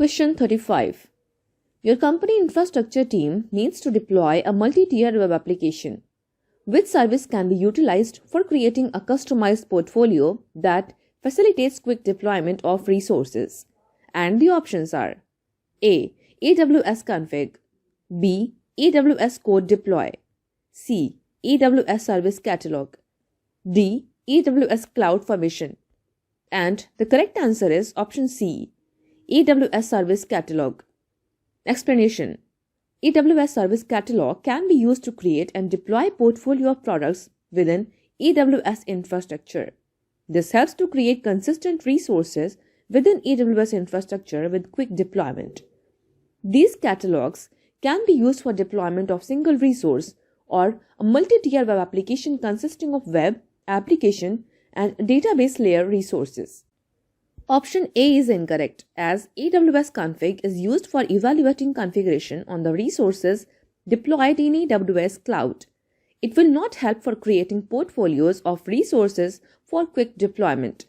Question 35. Your company infrastructure team needs to deploy a multi-tier web application. Which service can be utilized for creating a customized portfolio that facilitates quick deployment of resources? And the options are A. AWS Config, B. AWS Code Deploy, C. AWS Service Catalog, D. AWS Cloud Formation. And the correct answer is option C. AWS Service Catalog. Explanation. AWS Service Catalog can be used to create and deploy a portfolio of products within AWS infrastructure. This helps to create consistent resources within AWS infrastructure with quick deployment. These catalogs can be used for deployment of single resource or a multi-tier web application consisting of web, application, and database layer resources. Option A is incorrect, as AWS Config is used for evaluating configuration on the resources deployed in AWS Cloud. It will not help for creating portfolios of resources for quick deployment.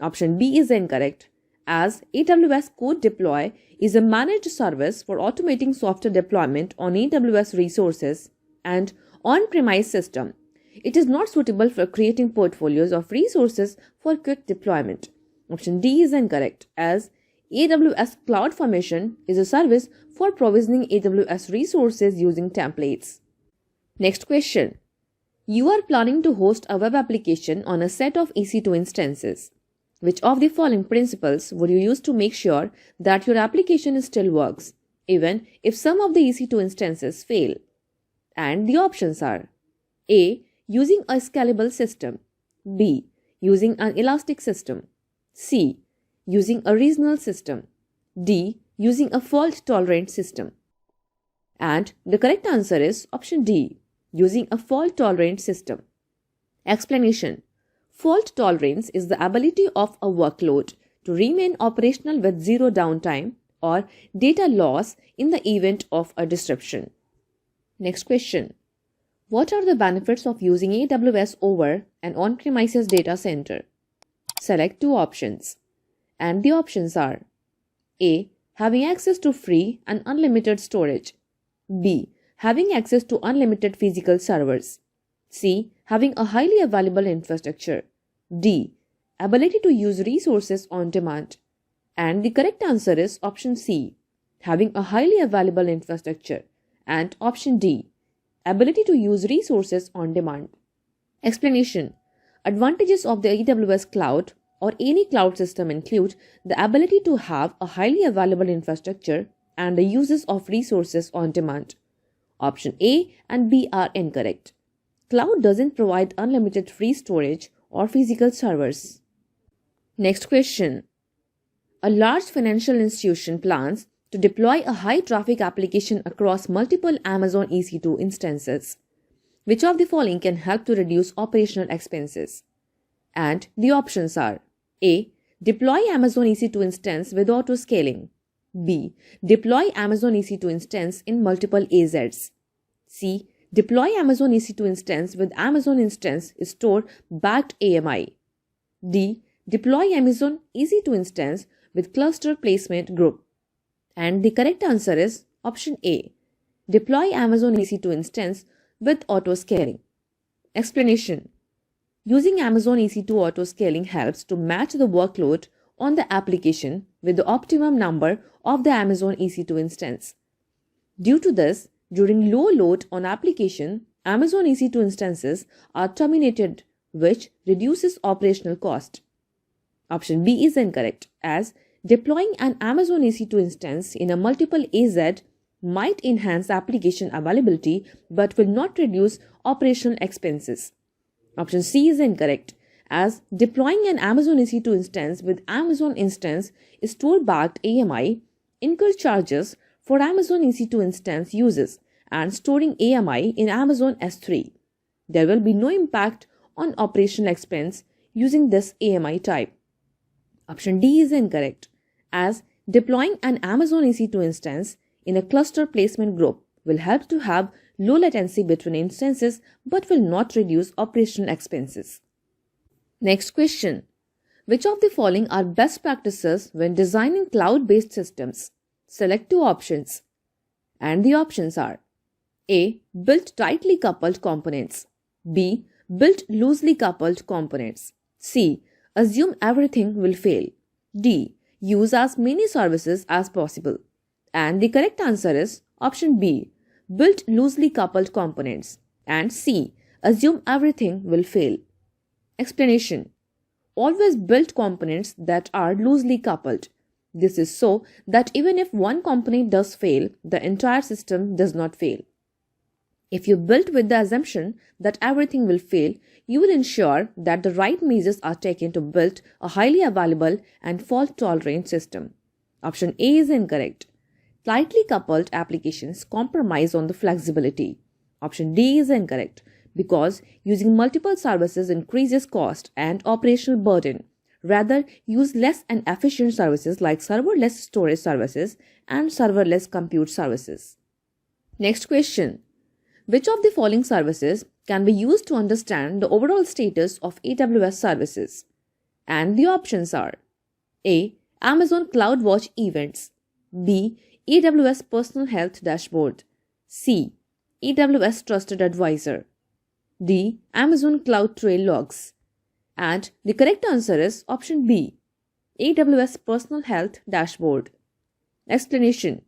Option B is incorrect, as AWS Code Deploy is a managed service for automating software deployment on AWS resources and on-premise system. It is not suitable for creating portfolios of resources for quick deployment. Option D is incorrect, as AWS Cloud Formation is a service for provisioning AWS resources using templates. Next question. You are planning to host a web application on a set of EC2 instances. Which of the following principles would you use to make sure that your application still works, even if some of the EC2 instances fail? And the options are A. Using a scalable system, B. Using an elastic system, C. Using a regional system, D. Using a fault-tolerant system. And the correct answer is option D. Using a fault-tolerant system. Explanation. Fault tolerance is the ability of a workload to remain operational with zero downtime or data loss in the event of a disruption. Next question. What are the benefits of using AWS over an on-premises data center? Select two options. And the options are A. Having access to free and unlimited storage, B. Having access to unlimited physical servers, C. Having a highly available infrastructure, D. Ability to use resources on demand. And the correct answer is option C. Having a highly available infrastructure. And option D. Ability to use resources on demand. Explanation. Advantages of the AWS cloud or any cloud system include the ability to have a highly available infrastructure and the uses of resources on demand. Option A and B are incorrect. Cloud doesn't provide unlimited free storage or physical servers. Next question. A large financial institution plans to deploy a high-traffic application across multiple Amazon EC2 instances. Which of the following can help to reduce operational expenses? And the options are A. Deploy Amazon EC2 instance with auto-scaling, B. Deploy Amazon EC2 instance in multiple AZs, C. Deploy Amazon EC2 instance with Amazon instance store backed AMI, D. Deploy Amazon EC2 instance with cluster placement group. And the correct answer is option A. Deploy Amazon EC2 instance with auto-scaling. Explanation. Using Amazon EC2 auto-scaling helps to match the workload on the application with the optimum number of the Amazon EC2 instance. Due to this, during low load on application, Amazon EC2 instances are terminated, which reduces operational cost. Option B is incorrect, as deploying an Amazon EC2 instance in a multiple AZ might enhance application availability but will not reduce operational expenses. Option C is incorrect, as deploying an Amazon EC2 instance with Amazon instance store-backed AMI incurs charges for Amazon EC2 instance uses and storing AMI in Amazon S3. There will be no impact on operational expense using this AMI type. Option D is incorrect, as deploying an Amazon EC2 instance in a cluster placement group will help to have low latency between instances but will not reduce operational expenses. Next question. Which of the following are best practices when designing cloud-based systems? Select two options. And the options are A. Build tightly coupled components. B. Build loosely coupled components. C. Assume everything will fail. D. Use as many services as possible. And the correct answer is option B. Build loosely coupled components. And C. Assume everything will fail. Explanation. Always build components that are loosely coupled. This is so that even if one component does fail, the entire system does not fail. If you build with the assumption that everything will fail, you will ensure that the right measures are taken to build a highly available and fault-tolerant system. Option A is incorrect. Tightly coupled applications compromise on the flexibility. Option D is incorrect because using multiple services increases cost and operational burden. Rather, use less and efficient services like serverless storage services and serverless compute services. Next question. Which of the following services can be used to understand the overall status of AWS services? And the options are A. Amazon CloudWatch Events. B. AWS Personal Health Dashboard. C. AWS Trusted Advisor. D. Amazon Cloud Trail Logs. And the correct answer is option B. AWS Personal Health Dashboard. Explanation.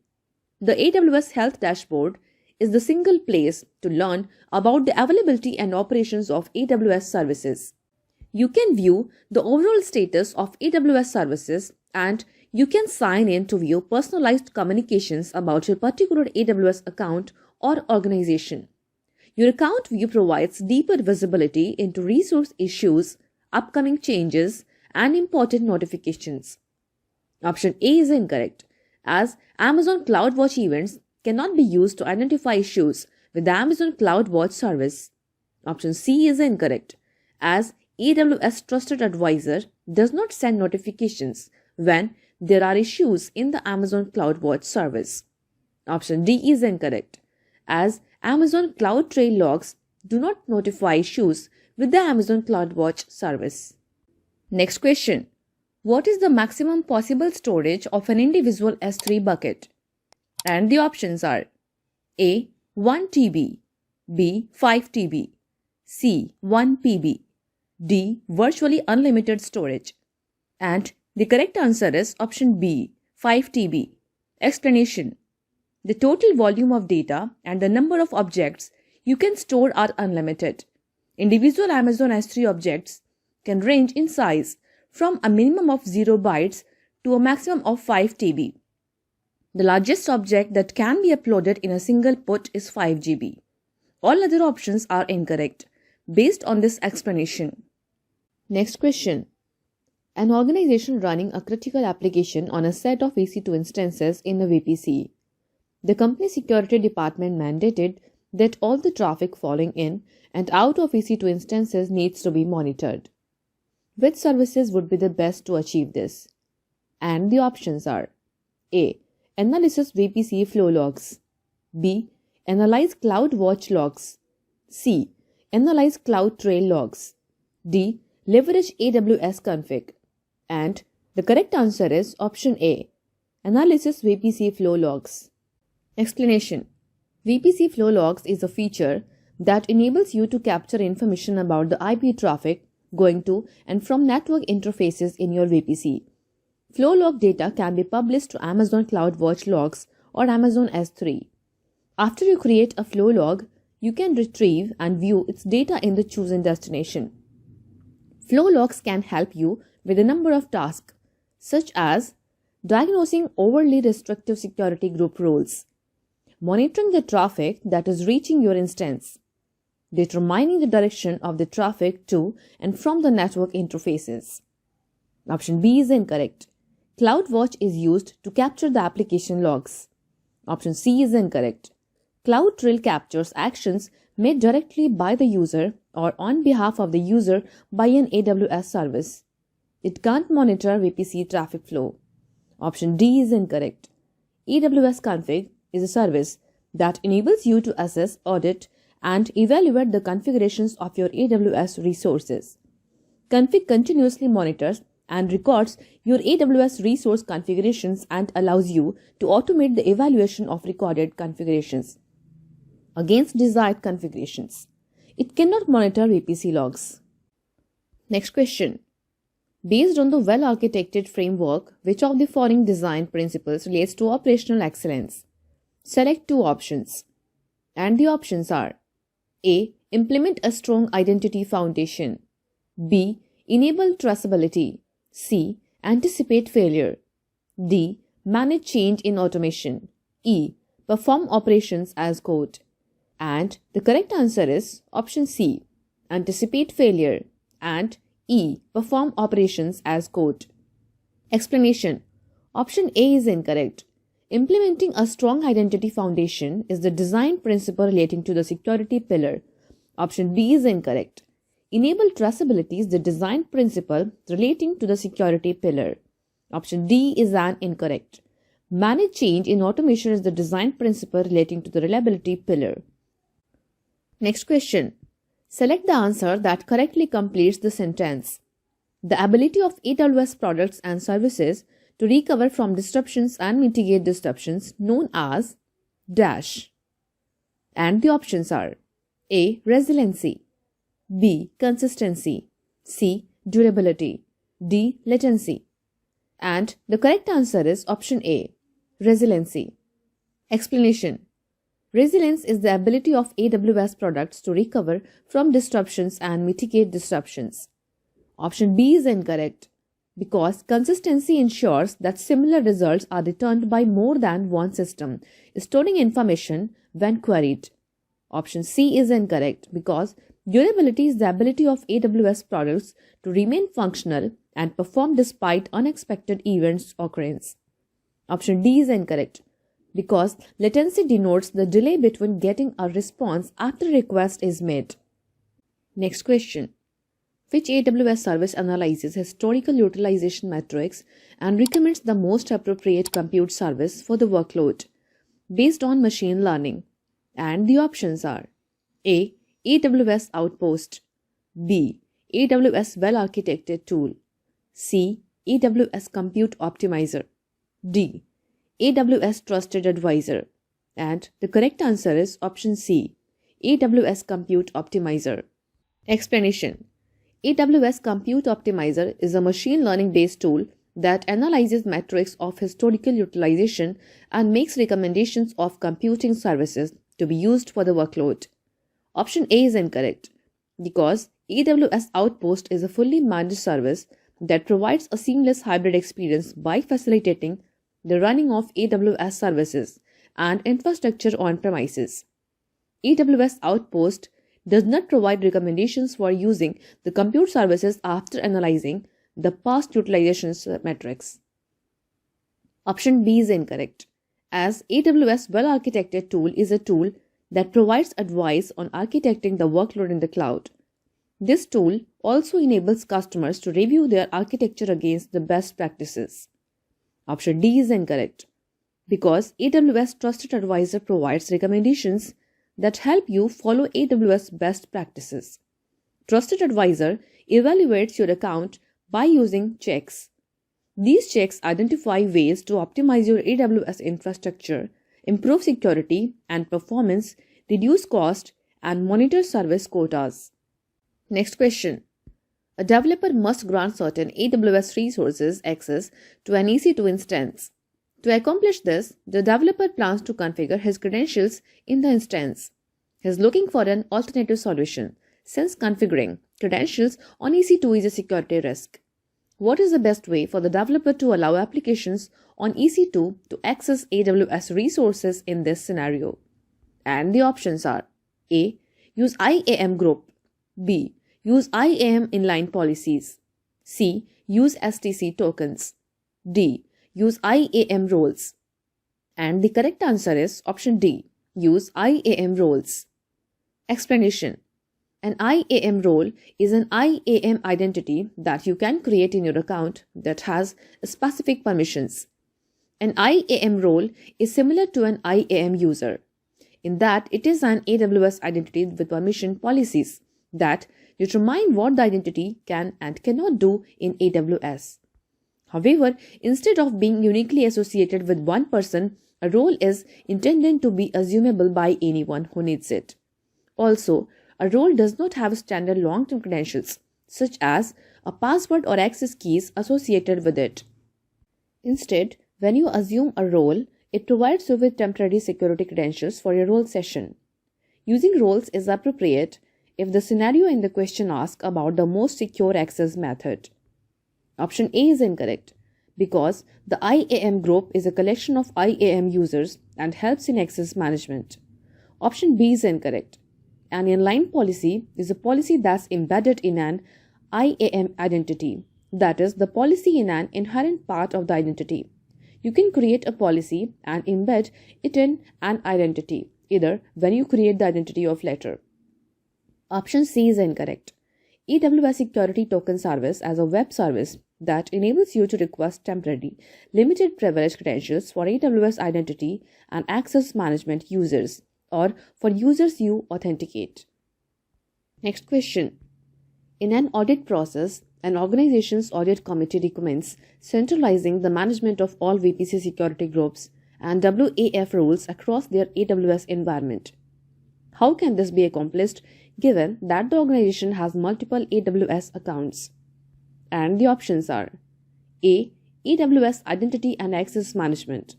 The AWS Health Dashboard is the single place to learn about the availability and operations of AWS services. You can view the overall status of AWS services and you can sign in to view personalized communications about your particular AWS account or organization. Your account view provides deeper visibility into resource issues, upcoming changes, and important notifications. Option A is incorrect, as Amazon CloudWatch events cannot be used to identify issues with the Amazon CloudWatch service. Option C is incorrect, as AWS Trusted Advisor does not send notifications when there are issues in the Amazon CloudWatch service. Option D is incorrect, as Amazon Cloud Trail Logs do not notify issues with the Amazon CloudWatch service. Next question. What is the maximum possible storage of an individual S3 bucket? And the options are A. 1 TB, B. 5 TB, C. 1 PB, D. Virtually unlimited storage. And the correct answer is option B. 5 TB. Explanation. The total volume of data and the number of objects you can store are unlimited. Individual Amazon S3 objects can range in size from a minimum of 0 bytes to a maximum of 5 TB. The largest object that can be uploaded in a single put is 5 GB. All other options are incorrect based on this explanation. Next question. An organization running a critical application on a set of EC2 instances in a VPC. The company security department mandated that all the traffic falling in and out of EC2 instances needs to be monitored. Which services would be the best to achieve this? And the options are A. Analysis VPC flow logs. B. Analyze CloudWatch logs. C. Analyze Cloud Trail logs. D. Leverage AWS config. And the correct answer is option A. Analysis VPC flow logs. Explanation. VPC flow logs is a feature that enables you to capture information about the IP traffic going to and from network interfaces in your VPC. Flow log data can be published to Amazon CloudWatch logs or Amazon S3. After you create a flow log, you can retrieve and view its data in the chosen destination. Flow logs can help you with a number of tasks, such as diagnosing overly restrictive security group rules, monitoring the traffic that is reaching your instance, determining the direction of the traffic to and from the network interfaces. Option B is incorrect. CloudWatch is used to capture the application logs. Option C is incorrect. CloudTrail captures actions made directly by the user or on behalf of the user by an AWS service. It can't monitor VPC traffic flow. Option D is incorrect. AWS config is a service that enables you to assess, audit, and evaluate the configurations of your AWS resources. Config continuously monitors and records your AWS resource configurations and allows you to automate the evaluation of recorded configurations against desired configurations. It cannot monitor VPC logs. Next question. Based on the well-architected framework, which of the following design principles relates to operational excellence? Select two options. And the options are A. Implement a strong identity foundation. B. Enable traceability. C. Anticipate failure. D. Manage change in automation. E. Perform operations as code. And the correct answer is option C. Anticipate failure. And E. Perform operations as code. Explanation. Option A is incorrect. Implementing a strong identity foundation is the design principle relating to the security pillar. Option B is incorrect. Enable traceability is the design principle relating to the security pillar. Option D is an incorrect. Manage change in automation is the design principle relating to the reliability pillar. Next question. Select the answer that correctly completes the sentence. The ability of AWS products and services to recover from disruptions and mitigate disruptions known as dash. And the options are A. Resiliency. B. Consistency. C. Durability. D. Latency. And the correct answer is option A. Resiliency. Explanation. Resilience is the ability of AWS products to recover from disruptions and mitigate disruptions. Option B is incorrect because consistency ensures that similar results are returned by more than one system, storing information when queried. Option C is incorrect because durability is the ability of AWS products to remain functional and perform despite unexpected events occurrence. Option D is incorrect because latency denotes the delay between getting a response after a request is made. Next question. Which AWS service analyzes historical utilization metrics and recommends the most appropriate compute service for the workload based on machine learning? And the options are A. AWS Outpost. B. AWS Well-Architected Tool. C. AWS Compute Optimizer. D. AWS Trusted Advisor. And the correct answer is option C. AWS Compute Optimizer. Explanation. AWS Compute Optimizer is a machine learning-based tool that analyzes metrics of historical utilization and makes recommendations of computing services to be used for the workload. Option A is incorrect because AWS Outpost is a fully managed service that provides a seamless hybrid experience by facilitating the running of AWS services and infrastructure on premises. AWS Outpost does not provide recommendations for using the compute services after analyzing the past utilization metrics. Option B is incorrect, as AWS Well-Architected Tool is a tool that provides advice on architecting the workload in the cloud. This tool also enables customers to review their architecture against the best practices. Option D is incorrect because AWS Trusted Advisor provides recommendations that help you follow AWS best practices. Trusted Advisor evaluates your account by using checks. These checks identify ways to optimize your AWS infrastructure, improve security and performance, reduce cost, and monitor service quotas. Next question. A developer must grant certain AWS resources access to an EC2 instance. To accomplish this, the developer plans to configure his credentials in the instance. He is looking for an alternative solution, since configuring credentials on EC2 is a security risk. What is the best way for the developer to allow applications on EC2 to access AWS resources in this scenario? And the options are A. Use IAM group. B. Use IAM inline policies. C. Use STC tokens. D. Use IAM roles. And the correct answer is option D. Use IAM roles. Explanation. An IAM role is an IAM identity that you can create in your account that has specific permissions. An IAM role is similar to an IAM user in that it is an AWS identity with permission policies that determine what the identity can and cannot do in AWS. However, instead of being uniquely associated with one person, a role is intended to be assumable by anyone who needs it. Also, a role does not have standard long-term credentials, such as a password or access keys associated with it. Instead, when you assume a role, it provides you with temporary security credentials for your role session. Using roles is appropriate if the scenario in the question asks about the most secure access method. Option A is incorrect because the IAM group is a collection of IAM users and helps in access management. Option B is incorrect. An inline policy is a policy that's embedded in an IAM identity, that is, the policy in an inherent part of the identity. You can create a policy and embed it in an identity, either when you create the identity of letter. Option C is incorrect. AWS Security Token Service as a web service that enables you to request temporary, limited privilege credentials for AWS identity and access management users, or for users you authenticate. Next question. In an audit process, an organization's audit committee recommends centralizing the management of all VPC security groups and WAF rules across their AWS environment. How can this be accomplished given that the organization has multiple AWS accounts? And the options are A. AWS Identity and Access Management,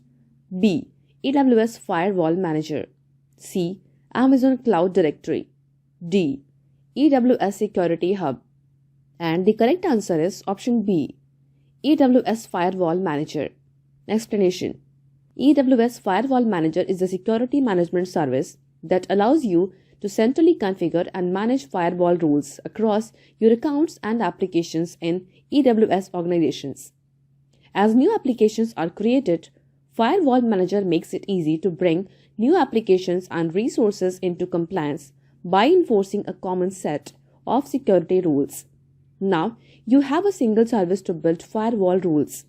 B. AWS Firewall Manager, C. Amazon Cloud Directory, D. AWS Security Hub. And the correct answer is option B, AWS Firewall Manager. Explanation. AWS Firewall Manager is a security management service that allows you to centrally configure and manage firewall rules across your accounts and applications in AWS organizations. As new applications are created, Firewall Manager makes it easy to bring new applications and resources into compliance by enforcing a common set of security rules. Now, you have a single service to build firewall rules,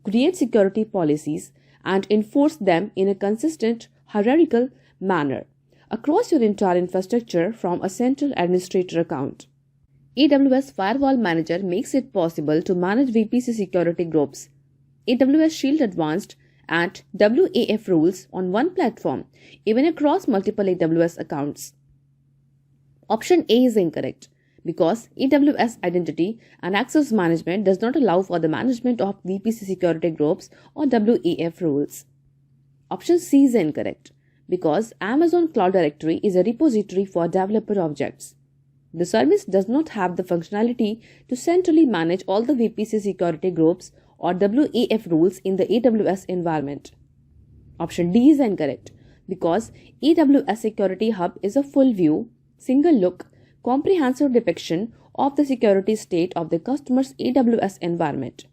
create security policies, and enforce them in a consistent, hierarchical manner across your entire infrastructure from a central administrator account. AWS Firewall Manager makes it possible to manage VPC security groups, AWS Shield Advanced, and WAF rules on one platform, even across multiple AWS accounts. Option A is incorrect because AWS Identity and Access Management does not allow for the management of VPC security groups or WAF rules. Option C is incorrect because Amazon Cloud Directory is a repository for developer objects. The service does not have the functionality to centrally manage all the VPC security groups or WAF rules in the AWS environment. Option D is incorrect because AWS Security Hub is a full view, single look, comprehensive depiction of the security state of the customer's AWS environment.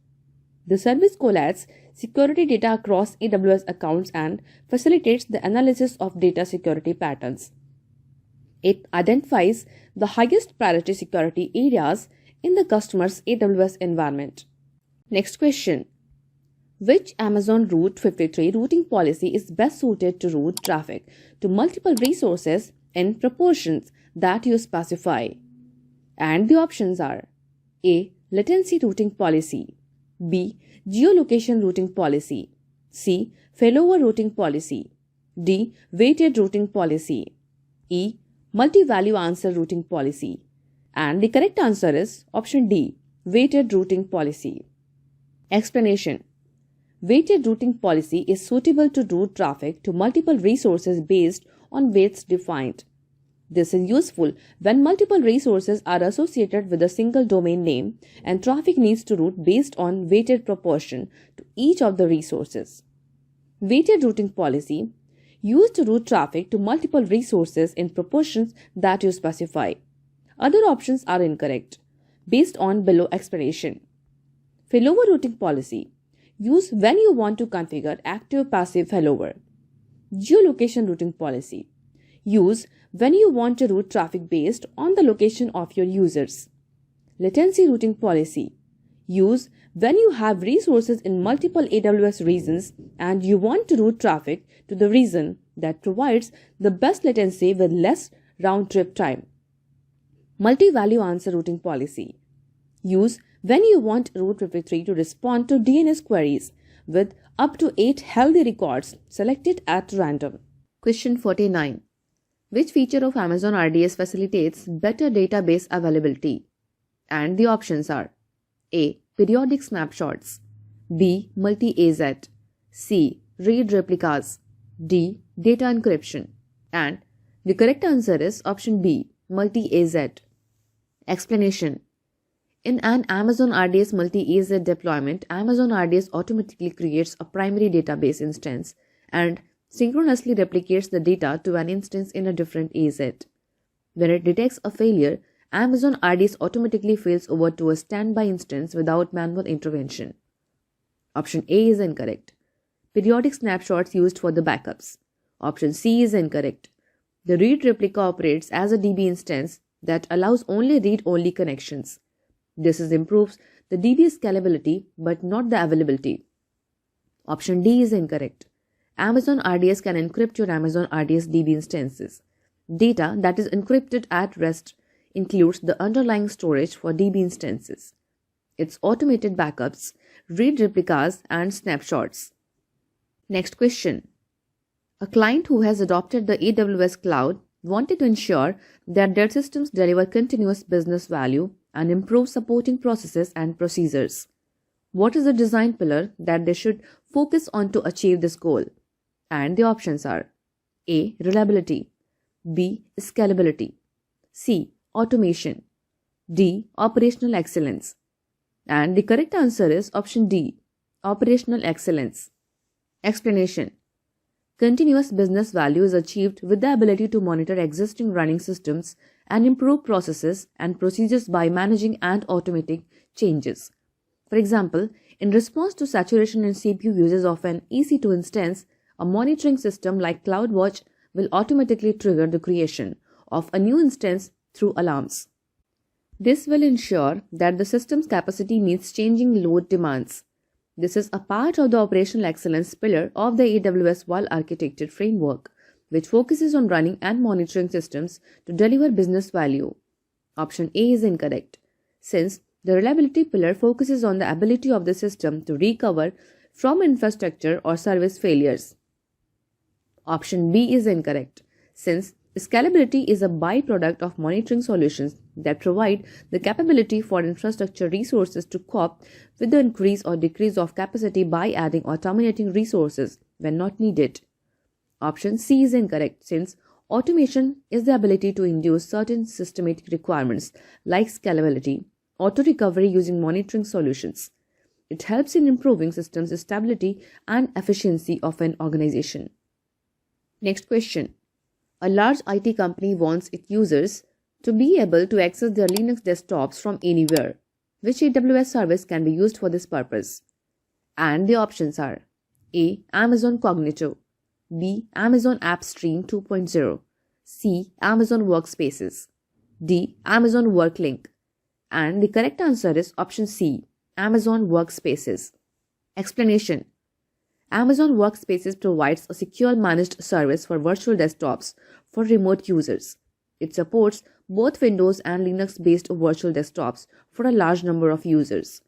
The service collates security data across AWS accounts and facilitates the analysis of data security patterns. It identifies the highest priority security areas in the customer's AWS environment. Next question. Which Amazon Route 53 routing policy is best suited to route traffic to multiple resources in proportions that you specify? And the options are A. Latency routing policy, B. Geolocation routing policy, C. Failover routing policy, D. Weighted routing policy, E. Multi-value answer routing policy. And the correct answer is option D. Weighted routing policy. Explanation. Weighted routing policy is suitable to route traffic to multiple resources based on weights defined. This is useful when multiple resources are associated with a single domain name and traffic needs to route based on weighted proportion to each of the resources. Weighted routing policy used to route traffic to multiple resources in proportions that you specify. Other options are incorrect based on below explanation. Failover routing policy used when you want to configure active-passive failover. Geolocation routing policy used when you want to route traffic based on the location of your users. Latency routing policy used when you have resources in multiple AWS regions and you want to route traffic to the region that provides the best latency with less round-trip time. Multi-value answer routing policy used when you want Route 53 to respond to DNS queries with up to 8 healthy records selected at random. Question 49. Which feature of Amazon RDS facilitates better database availability? And the options are A. Periodic snapshots, B. Multi-AZ, C. Read replicas, D. Data encryption. And the correct answer is option B. Multi-AZ. Explanation. In an Amazon RDS multi-AZ deployment, Amazon RDS automatically creates a primary database instance and synchronously replicates the data to an instance in a different AZ. When it detects a failure, Amazon RDS automatically fails over to a standby instance without manual intervention. Option A is incorrect. Periodic snapshots used for the backups. Option C is incorrect. The read replica operates as a DB instance that allows only read-only connections. This improves the DB scalability but not the availability. Option D is incorrect. Amazon RDS can encrypt your Amazon RDS DB instances. Data that is encrypted at rest includes the underlying storage for DB instances, its automated backups, read replicas, and snapshots. Next question. A client who has adopted the AWS cloud wanted to ensure that their systems deliver continuous business value and improve supporting processes and procedures. What is the design pillar that they should focus on to achieve this goal? And the options are A. Reliability, B. Scalability, C. Automation, D. Operational excellence. And the correct answer is option D. Operational excellence. Explanation. Continuous business value is achieved with the ability to monitor existing running systems and improve processes and procedures by managing and automating changes. For example, in response to saturation in CPU uses of an EC2 instance, a monitoring system like CloudWatch will automatically trigger the creation of a new instance through alarms. This will ensure that the system's capacity meets changing load demands. This is a part of the operational excellence pillar of the AWS well-architected framework, which focuses on running and monitoring systems to deliver business value. Option A is incorrect, since the reliability pillar focuses on the ability of the system to recover from infrastructure or service failures. Option B is incorrect, since scalability is a byproduct of monitoring solutions that provide the capability for infrastructure resources to cope with the increase or decrease of capacity by adding or terminating resources when not needed. Option C is incorrect, since automation is the ability to induce certain systematic requirements like scalability, auto-recovery using monitoring solutions. It helps in improving systems stability and efficiency of an organization. Next question. A large IT company wants its users to be able to access their Linux desktops from anywhere. Which AWS service can be used for this purpose? And the options are A. Amazon Cognito, B. Amazon AppStream 2.0, C. Amazon Workspaces, D. Amazon WorkLink. And the correct answer is option C. Amazon Workspaces. Explanation. Amazon Workspaces provides a secure managed service for virtual desktops for remote users. It supports both Windows and Linux-based virtual desktops for a large number of users.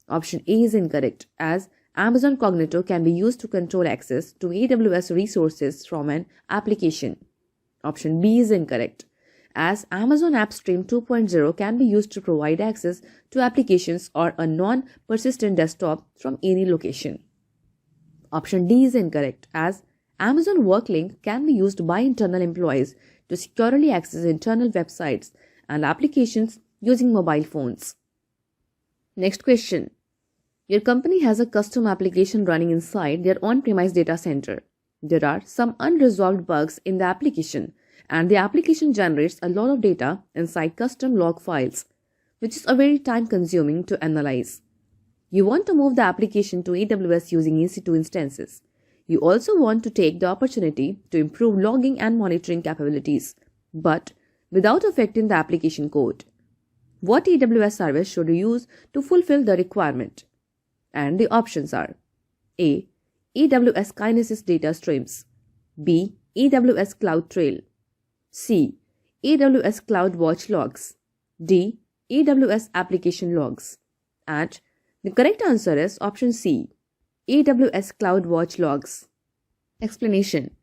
Option A is incorrect, as Amazon Cognito can be used to control access to AWS resources from an application. Option B is incorrect, as Amazon AppStream 2.0 can be used to provide access to applications or a non-persistent desktop from any location. Option D is incorrect, as Amazon WorkLink can be used by internal employees to securely access internal websites and applications using mobile phones. Next question. Your company has a custom application running inside their on-premise data center. There are some unresolved bugs in the application, and the application generates a lot of data inside custom log files, which is very time-consuming to analyze. You want to move the application to AWS using EC2 instances. You also want to take the opportunity to improve logging and monitoring capabilities, but without affecting the application code. What AWS service should you use to fulfill the requirement? And the options are A. AWS Kinesis Data Streams, B. AWS CloudTrail, C. AWS CloudWatch Logs, D. AWS Application Logs. And the correct answer is option C, AWS CloudWatch Logs. Explanation.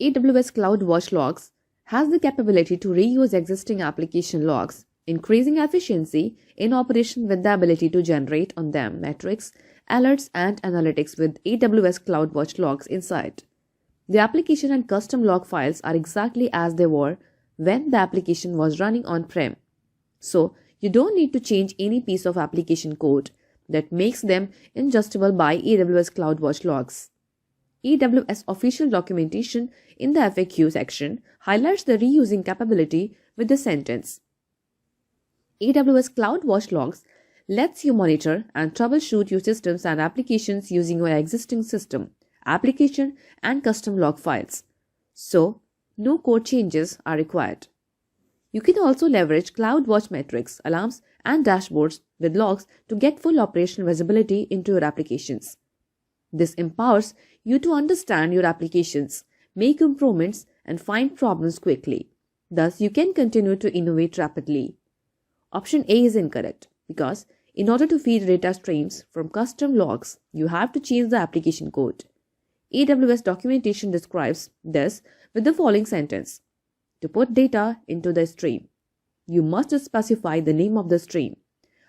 AWS CloudWatch Logs has the capability to reuse existing application logs, increasing efficiency in operation with the ability to generate on them metrics, alerts, and analytics with AWS CloudWatch Logs inside. The application and custom log files are exactly as they were when the application was running on-prem. So, you don't need to change any piece of application code that makes them ingestible by AWS CloudWatch Logs. AWS official documentation in the FAQ section highlights the reusing capability with the sentence, AWS CloudWatch Logs lets you monitor and troubleshoot your systems and applications using your existing system, application, and custom log files. So, no code changes are required. You can also leverage CloudWatch metrics, alarms, and dashboards with logs to get full operational visibility into your applications. This empowers you to understand your applications, make improvements, and find problems quickly. Thus, you can continue to innovate rapidly. Option A is incorrect because in order to feed data streams from custom logs, you have to change the application code. AWS documentation describes this with the following sentence. To put data into the stream, you must specify the name of the stream,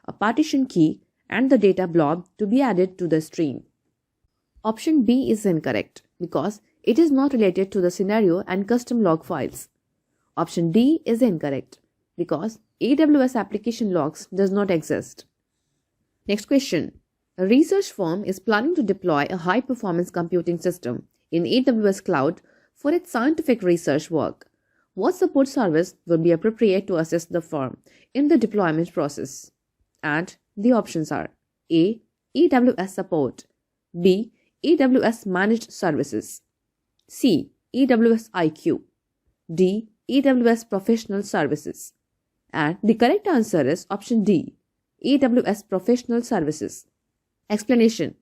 a partition key, and the data blob to be added to the stream. Option B is incorrect because it is not related to the scenario and custom log files. Option D is incorrect because AWS application logs does not exist. Next question. A research firm is planning to deploy a high-performance computing system in AWS Cloud for its scientific research work. What support service would be appropriate to assist the firm in the deployment process? And the options are A. AWS support, B. AWS managed services, C. AWS IQ, D. AWS professional services. And the correct answer is option D, AWS professional services. Explanation.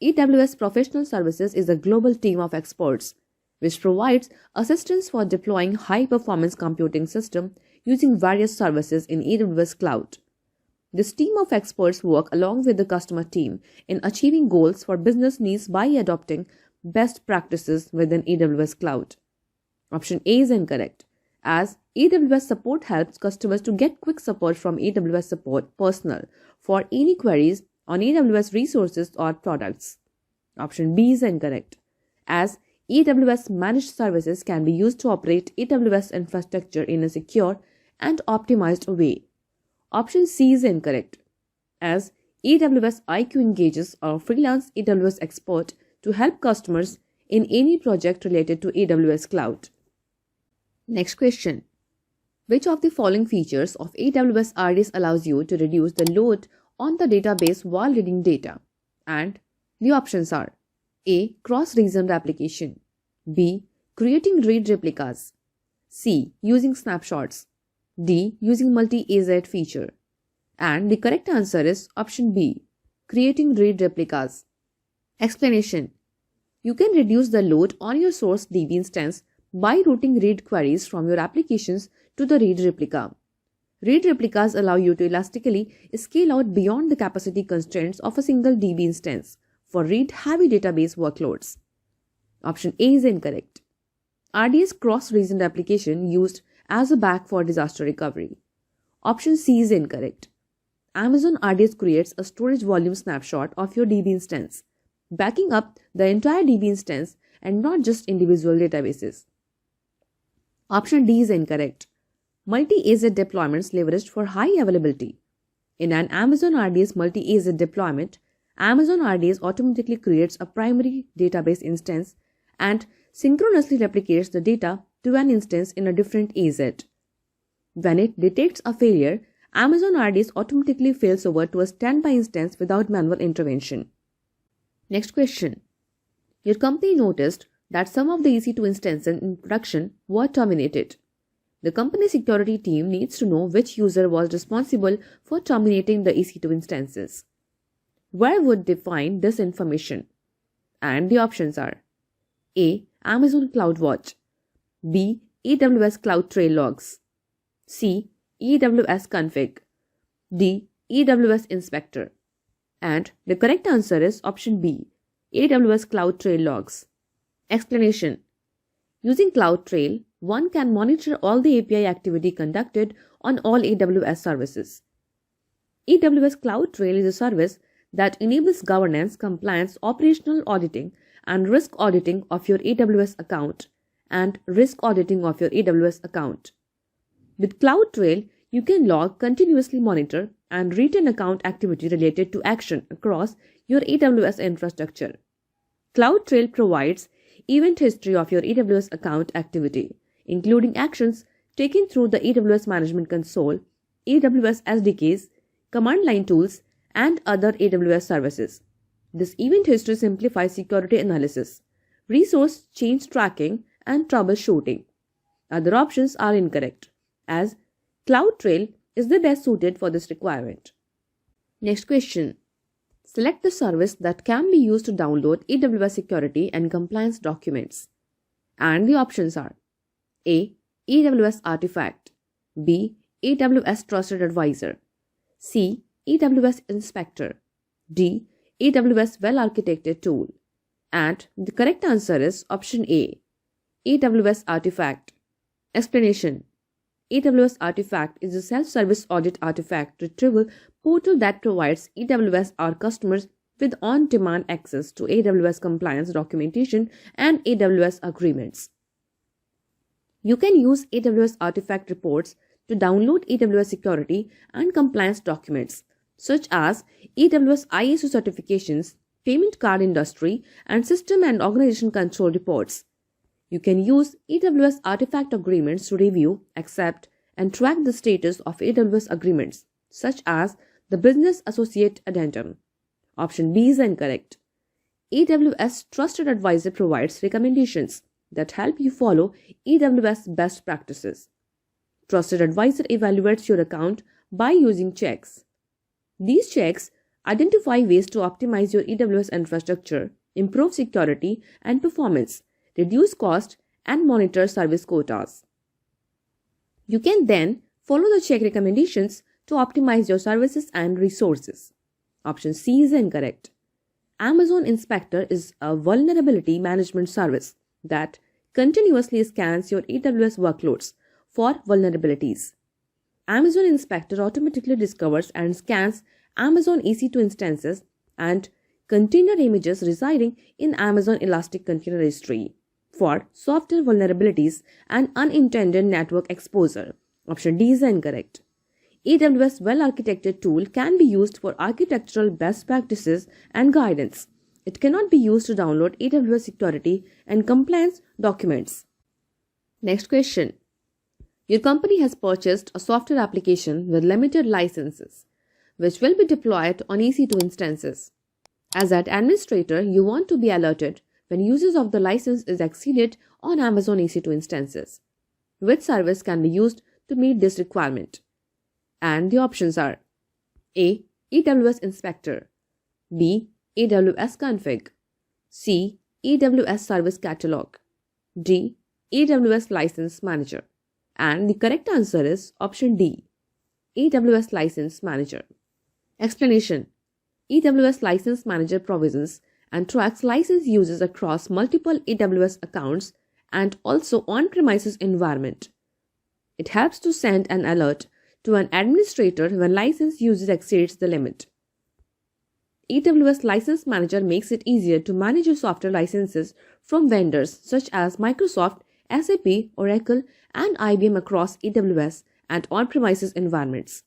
AWS professional services is a global team of experts which provides assistance for deploying high-performance computing system using various services in AWS Cloud. This team of experts work along with the customer team in achieving goals for business needs by adopting best practices within AWS Cloud. Option A is incorrect, as AWS support helps customers to get quick support from AWS support personnel for any queries on AWS resources or products. Option B is incorrect, as AWS managed services can be used to operate AWS infrastructure in a secure and optimized way. Option C is incorrect, as AWS IQ engages a freelance AWS expert to help customers in any project related to AWS Cloud. Next question. Which of the following features of AWS RDS allows you to reduce the load on the database while reading data? And the options are A. Cross-region replication, B. Creating read replicas, C. Using snapshots, D. Using multi-AZ feature. And the correct answer is option B. Creating read replicas. Explanation. You can reduce the load on your source DB instance by routing read queries from your applications to the read replica. Read replicas allow you to elastically scale out beyond the capacity constraints of a single DB instance for read-heavy database workloads. Option A is incorrect. RDS cross-region replication used as a back for disaster recovery. Option C is incorrect. Amazon RDS creates a storage volume snapshot of your DB instance, backing up the entire DB instance and not just individual databases. Option D is incorrect. Multi-AZ deployments leveraged for high availability. In an Amazon RDS multi-AZ deployment, Amazon RDS automatically creates a primary database instance and synchronously replicates the data to an instance in a different AZ. When it detects a failure, Amazon RDS automatically fails over to a standby instance without manual intervention. Next question. Your company noticed that some of the EC2 instances in production were terminated. The company security team needs to know which user was responsible for terminating the EC2 instances. Where would they find this information? And the options are A. Amazon CloudWatch, B. AWS CloudTrail logs, C. AWS config, D. AWS Inspector. And the correct answer is option B, AWS CloudTrail logs. Explanation. Using CloudTrail, one can monitor all the API activity conducted on all AWS services. AWS CloudTrail is a service that enables governance, compliance, operational auditing, and risk auditing of your AWS account and risk auditing of your AWS account. With CloudTrail, you can log, continuously monitor, and retain account activity related to action across your AWS infrastructure. CloudTrail provides event history of your AWS account activity, including actions taken through the AWS Management Console, AWS SDKs, command line tools, and other AWS services. This event history simplifies security analysis, resource change tracking, and troubleshooting. Other options are incorrect, as CloudTrail is the best suited for this requirement. Next question. Select the service that can be used to download AWS security and compliance documents. And the options are A. AWS Artifact, B. AWS Trusted Advisor, C. AWS Inspector, D. AWS Well-Architected Tool. And the correct answer is option A, AWS Artifact. Explanation. AWS Artifact is a self-service audit artifact retrieval portal that provides AWS or customers with on-demand access to AWS compliance documentation and AWS agreements. You can use AWS Artifact reports to download AWS security and compliance documents, such as AWS ISO certifications, payment card industry, and system and organization control reports. You can use AWS Artifact agreements to review, accept, and track the status of AWS agreements, such as the Business Associate Addendum. Option B is incorrect. AWS Trusted Advisor provides recommendations that help you follow AWS best practices. Trusted Advisor evaluates your account by using checks. These checks identify ways to optimize your AWS infrastructure, improve security and performance, reduce cost, and monitor service quotas. You can then follow the check recommendations to optimize your services and resources. Option C is incorrect. Amazon Inspector is a vulnerability management service that continuously scans your AWS workloads for vulnerabilities. Amazon Inspector automatically discovers and scans Amazon EC2 instances and container images residing in Amazon Elastic Container Registry for software vulnerabilities and unintended network exposure. Option D is incorrect. AWS Well-Architected Tool can be used for architectural best practices and guidance. It cannot be used to download AWS security and compliance documents. Next question. Your company has purchased a software application with limited licenses, which will be deployed on EC2 instances. As an administrator, you want to be alerted when usage of the license is exceeded on Amazon EC2 instances. Which service can be used to meet this requirement? And the options are A. AWS Inspector, B. AWS Config, C. AWS Service Catalog, D. AWS License Manager. And the correct answer is option D, AWS License Manager. Explanation. AWS License Manager provisions and tracks license users across multiple AWS accounts and also on-premises environment. It helps to send an alert to an administrator when license usage exceeds the limit. AWS License Manager makes it easier to manage your software licenses from vendors such as Microsoft, SAP, Oracle, and IBM across AWS and on-premises environments.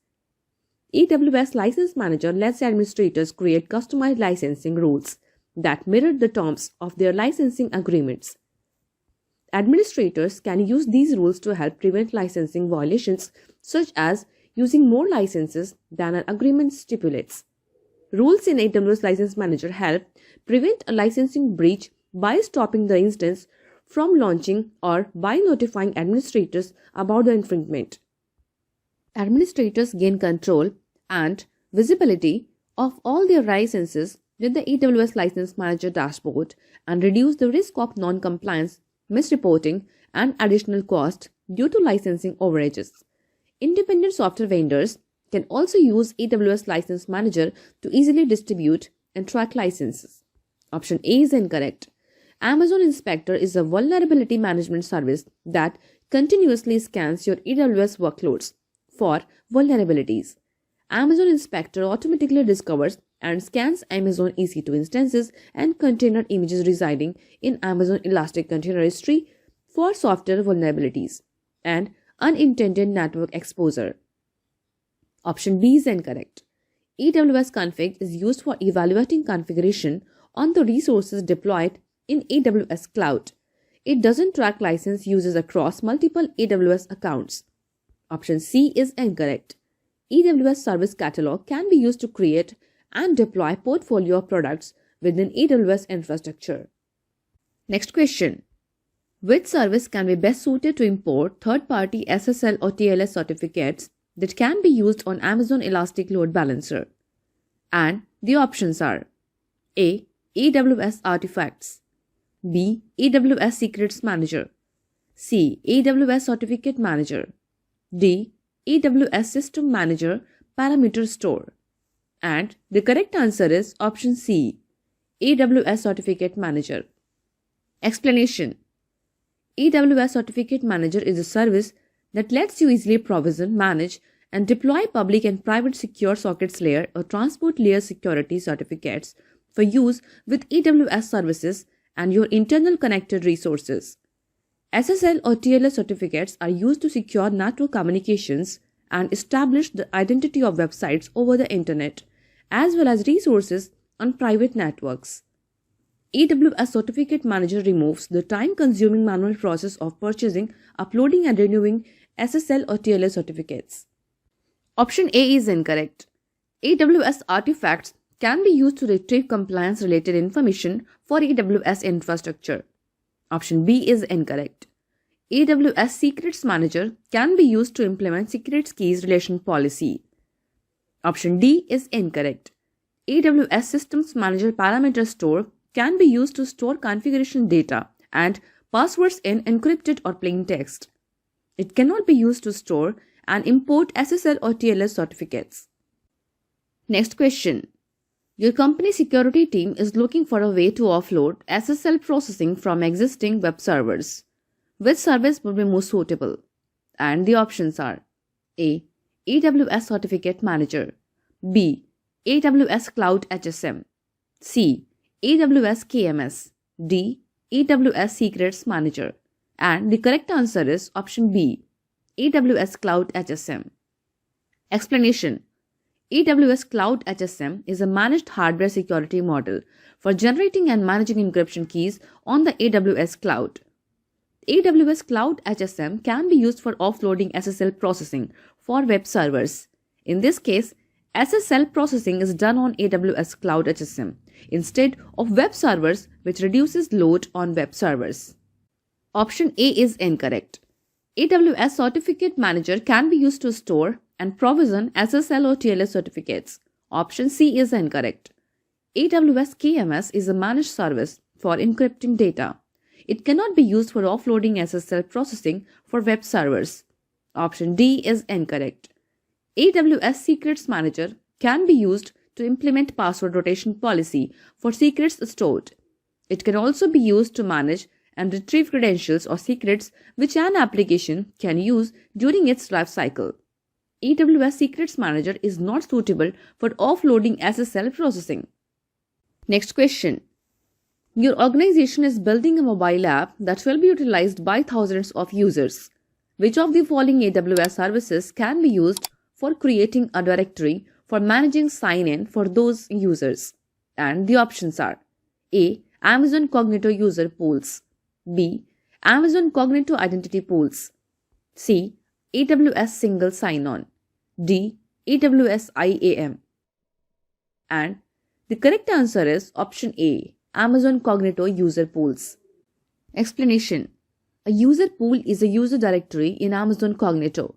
AWS License Manager lets administrators create customized licensing rules that mirror the terms of their licensing agreements. Administrators can use these rules to help prevent licensing violations, such as using more licenses than an agreement stipulates. Rules in AWS License Manager help prevent a licensing breach by stopping the instance from launching or by notifying administrators about the infringement. Administrators gain control and visibility of all their licenses with the AWS License Manager dashboard and reduce the risk of non-compliance, misreporting, and additional cost due to licensing overages. Independent software vendors can also use AWS License Manager to easily distribute and track licenses. Option A is incorrect. Amazon Inspector is a vulnerability management service that continuously scans your AWS workloads for vulnerabilities. Amazon Inspector automatically discovers and scans Amazon EC2 instances and container images residing in Amazon Elastic Container Registry for software vulnerabilities and unintended network exposure. Option B is incorrect. AWS Config is used for evaluating configuration on the resources deployed in AWS Cloud. It doesn't track license uses across multiple AWS accounts. Option C is incorrect. AWS Service Catalog can be used to create and deploy portfolio of products within AWS infrastructure. Next question. Which service can be best suited to import third-party SSL or TLS certificates that can be used on Amazon Elastic Load Balancer? And the options are A. AWS Artifacts, B. AWS Secrets Manager, C. AWS Certificate Manager, D. AWS System Manager Parameter Store. And the correct answer is option C. AWS Certificate Manager. Explanation. AWS Certificate Manager is a service that lets you easily provision, manage, and deploy public and private secure sockets layer or transport layer security certificates for use with AWS services and your internal connected resources. SSL or TLS certificates are used to secure network communications and establish the identity of websites over the internet, as well as resources on private networks. AWS Certificate Manager removes the time-consuming manual process of purchasing, uploading and renewing SSL or TLS certificates. Option A is incorrect. AWS Artifacts can be used to retrieve compliance-related information for AWS infrastructure. Option B is incorrect. AWS Secrets Manager can be used to implement secrets keys relation policy. Option D is incorrect. AWS Systems Manager Parameter Store can be used to store configuration data and passwords in encrypted or plain text. It cannot be used to store and import SSL or TLS certificates. Next question. Your company security team is looking for a way to offload SSL processing from existing web servers. Which service would be most suitable? And the options are A. AWS Certificate Manager, B. AWS Cloud HSM, C. AWS KMS, D. AWS Secrets Manager. And the correct answer is option B. AWS Cloud HSM. Explanation. AWS Cloud HSM is a managed hardware security model for generating and managing encryption keys on the AWS cloud. AWS Cloud HSM can be used for offloading SSL processing for web servers. In this case, SSL processing is done on AWS Cloud HSM instead of web servers, which reduces load on web servers. Option A is incorrect. AWS Certificate Manager can be used to store and provision SSL or TLS certificates. Option C is incorrect. AWS KMS is a managed service for encrypting data. It cannot be used for offloading SSL processing for web servers. Option D is incorrect. AWS Secrets Manager can be used to implement password rotation policy for secrets stored. It can also be used to manage and retrieve credentials or secrets which an application can use during its life cycle. AWS Secrets Manager is not suitable for offloading SSL processing. Next question. Your organization is building a mobile app that will be utilized by thousands of users. Which of the following AWS services can be used for creating a directory for managing sign-in for those users? And the options are A. Amazon Cognito User Pools, B. Amazon Cognito Identity Pools, C. AWS Single Sign-On, D. AWS IAM. And the correct answer is option A. Amazon Cognito User Pools. Explanation. A user pool is a user directory in Amazon Cognito.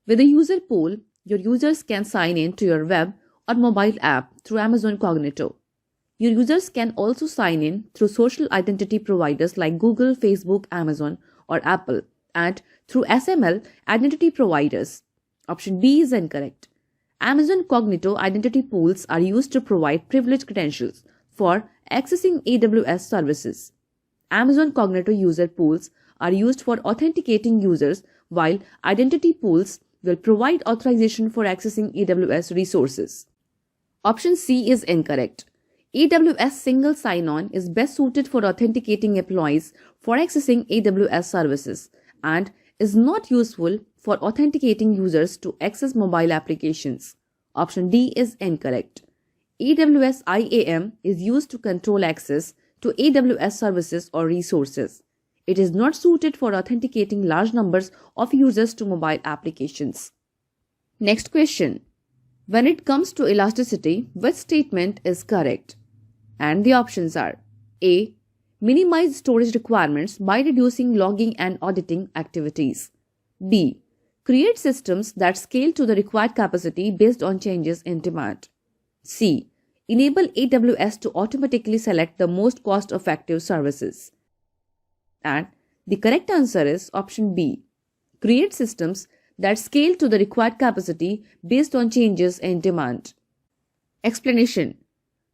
With a user pool, your users can sign in to your web or mobile app through Amazon Cognito. Your users can also sign in through social identity providers like Google, Facebook, Amazon, or Apple, and through SML identity providers. Option B is incorrect. Amazon Cognito identity pools are used to provide privileged credentials for accessing AWS services. Amazon Cognito user pools are used for authenticating users, while identity pools will provide authorization for accessing AWS resources. Option C is incorrect. AWS single sign-on is best suited for authenticating employees for accessing AWS services and is not useful for authenticating users to access mobile applications. Option D is incorrect. AWS IAM is used to control access to AWS services or resources. It is not suited for authenticating large numbers of users to mobile applications. Next question. When it comes to elasticity, which statement is correct? And the options are A. Minimize storage requirements by reducing logging and auditing activities. B. Create systems that scale to the required capacity based on changes in demand. C. Enable AWS to automatically select the most cost-effective services. And the correct answer is option B. Create systems that scale to the required capacity based on changes in demand. Explanation.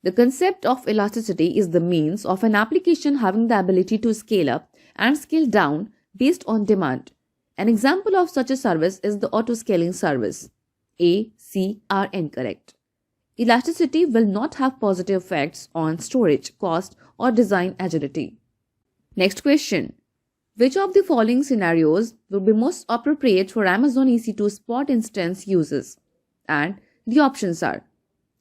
The concept of elasticity is the means of an application having the ability to scale up and scale down based on demand. An example of such a service is the auto-scaling service. A, C are incorrect. Elasticity will not have positive effects on storage, cost, or design agility. Next question. Which of the following scenarios will be most appropriate for Amazon EC2 Spot instance uses? And the options are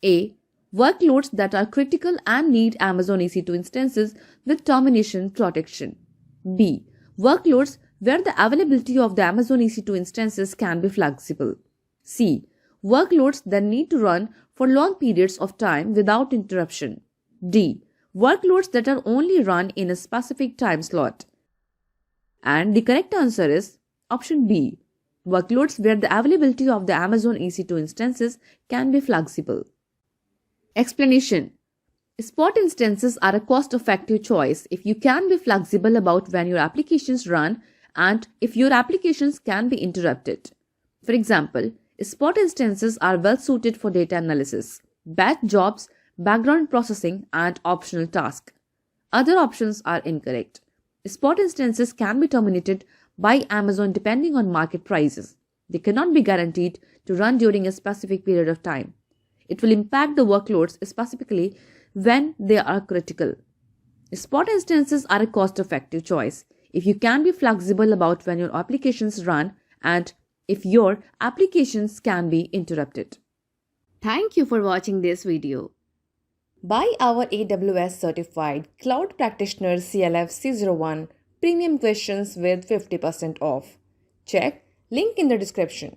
A. Workloads that are critical and need Amazon EC2 instances with termination protection. B. Workloads where the availability of the Amazon EC2 instances can be flexible. C. Workloads that need to run for long periods of time without interruption. D. Workloads that are only run in a specific time slot. And the correct answer is option B. Workloads where the availability of the Amazon EC2 instances can be flexible. Explanation. Spot instances are a cost-effective choice if you can be flexible about when your applications run and if your applications can be interrupted. For example, spot instances are well suited for data analysis, batch jobs, background processing, and optional tasks. Other options are incorrect. Spot instances can be terminated by Amazon depending on market prices. They cannot be guaranteed to run during a specific period of time. It will impact the workloads specifically when they are critical. Spot instances are a cost-effective choice if you can be flexible about when your applications run and if your applications can be interrupted. Thank you for watching this video. Buy our AWS Certified Cloud Practitioner CLF-C01 premium questions with 50% off. Check link in the description.